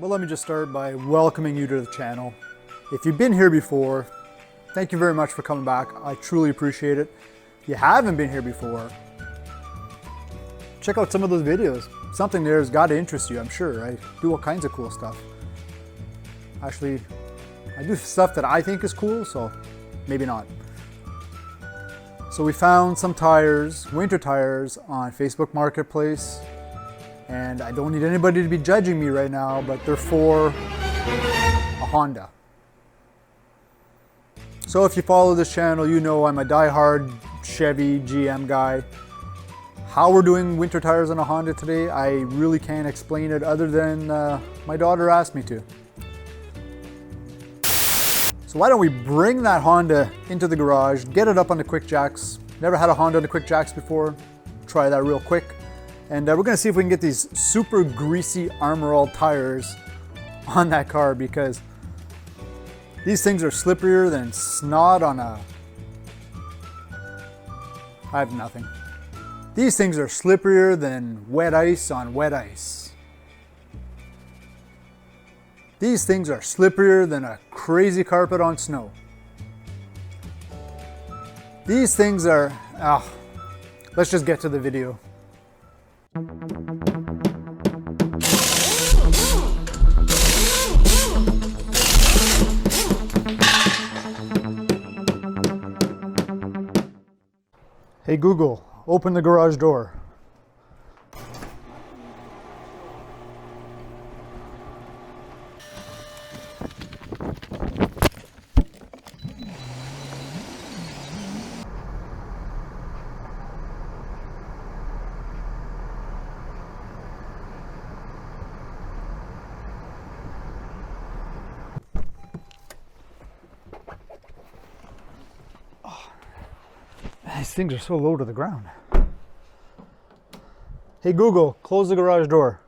Well, let me just start by welcoming you to the channel. If you've been here before, thank you very much for coming back. I truly appreciate it. If you haven't been here before, check out some of those videos. Something there has got to interest you, I'm sure. I do all kinds of cool stuff. Actually, I do stuff that I think is cool, so maybe not. So we found some tires, winter tires, on Facebook Marketplace. And I don't need anybody to be judging me right now, but they're for a Honda. So if you follow this channel, you know I'm a die-hard Chevy GM guy. How we're doing winter tires on a Honda today, I really can't explain it other than my daughter asked me to. So why don't we bring that Honda into the garage, get it up on the quick jacks. Never had a Honda on the quick jacks before. Try that real quick. And we're gonna see if we can get these super greasy Armor All tires on that car, because these things are slipperier than snot on a... I have nothing. These things are slipperier than wet ice on wet ice. These things are slipperier than a crazy carpet on snow. These things are... let's just get to the video. Hey Google, open the garage door. These things are so low to the ground. Hey Google, close the garage door.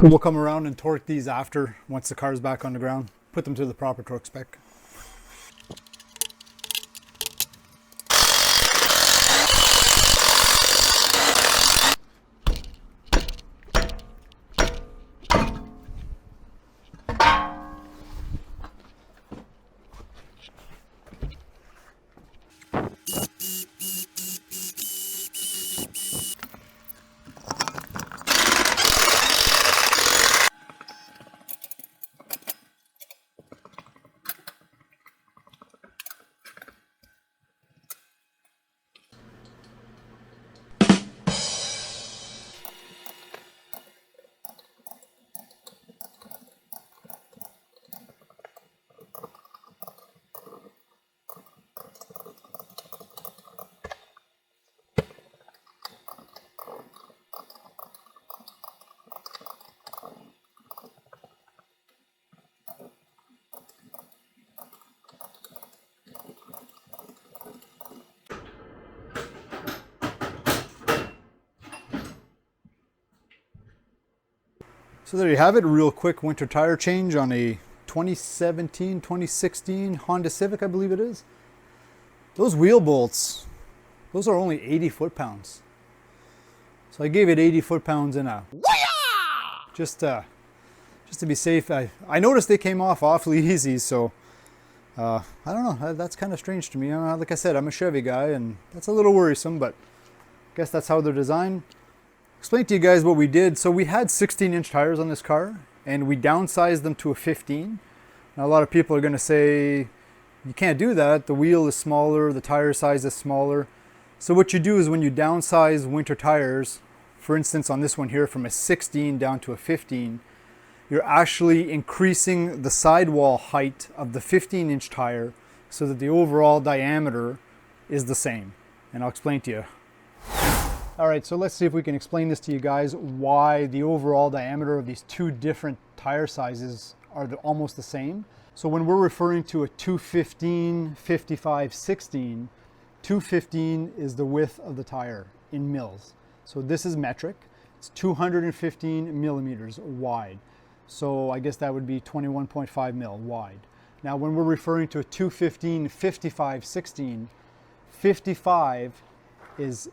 We'll come around and torque these after, once the car's back on the ground. Put them to the proper torque spec. So there you have it, real quick winter tire change on a 2017, 2016 Honda Civic, I believe it is. Those wheel bolts, those are only 80 foot-pounds. So I gave it 80 foot-pounds in a just to be safe. I noticed they came off awfully easy, so I don't know, that's kind of strange to me. Like I said, I'm a Chevy guy, and that's a little worrisome, but I guess that's how they're designed. Explain to you guys what we did. So we had 16-inch tires on this car, and we downsized them to a 15. Now a lot of people are going to say, you can't do that. The wheel is smaller, the tire size is smaller. So what you do is when you downsize winter tires, for instance on this one here from a 16 down to a 15, you're actually increasing the sidewall height of the 15-inch tire so that the overall diameter is the same. And I'll explain to you. All right, so let's see if we can explain this to you guys, why the overall diameter of these two different tire sizes are almost the same. So when we're referring to a 215, 55, 16, 215 is the width of the tire in mils. So this is metric. It's 215 millimeters wide. So I guess that would be 21.5 mil wide. Now when we're referring to a 215, 55, 16, 55 is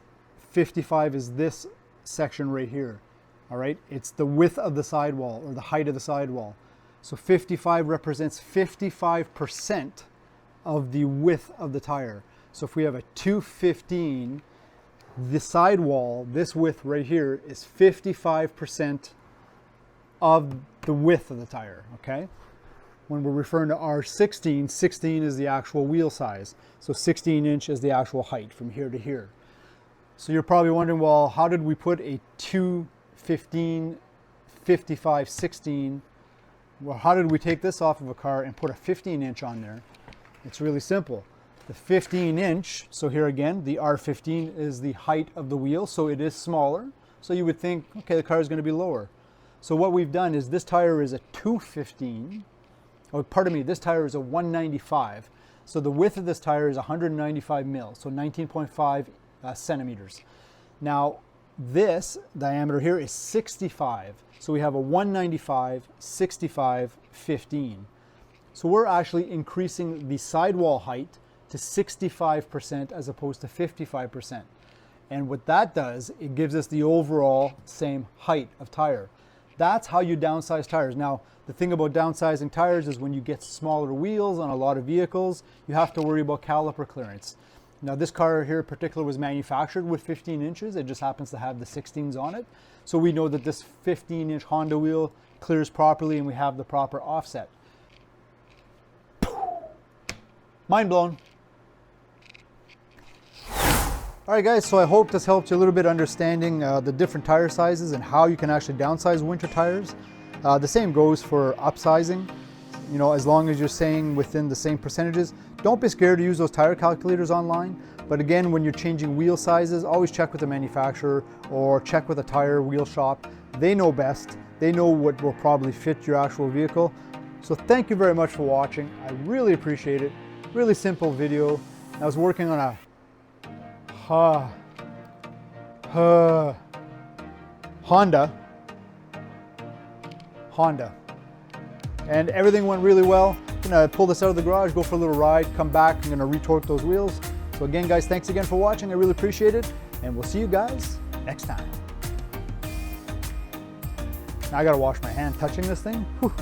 this section right here. All right, it's the width of the sidewall or the height of the sidewall. So 55 represents 55% of the width of the tire. So if we have a 215, the sidewall, this width right here, is 55% of the width of the tire, okay? When we're referring to R16, 16 is the actual wheel size. So 16 inch is the actual height from here to here. So you're probably wondering, well, how did we put a 215, 55, 16? Well, how did we take this off of a car and put a 15 inch on there? It's really simple. The 15 inch, so here again, the R15 is the height of the wheel, so it is smaller. So you would think, okay, the car is going to be lower. So what we've done is this tire is a 215. Oh, pardon me, this tire is a 195. So the width of this tire is 195 mil, so 19.5 centimeters. Now this diameter here is 65. So we have a 195, 65, 15. So we're actually increasing the sidewall height to 65% as opposed to 55%. And what that does, it gives us the overall same height of tire. That's how you downsize tires. Now, the thing about downsizing tires is when you get smaller wheels on a lot of vehicles, you have to worry about caliper clearance. Now this car here in particular was manufactured with 15 inches. It just happens to have the 16s on it. So we know that this 15-inch Honda wheel clears properly and we have the proper offset. Mind blown. All right guys, so I hope this helped you a little bit understanding the different tire sizes and how you can actually downsize winter tires. The same goes for upsizing. You know, as long as you're staying within the same percentages. Don't be scared to use those tire calculators online. But again, when you're changing wheel sizes, always check with the manufacturer or check with a tire wheel shop. They know best. They know what will probably fit your actual vehicle. So thank you very much for watching. I really appreciate it. Really simple video. I was working on a Honda. And everything went really well. I'm gonna pull this out of the garage, go for a little ride, come back, I'm gonna retorque those wheels. So again guys, thanks again for watching, I really appreciate it, and we'll see you guys next time. Now I gotta wash my hand touching this thing. Whew.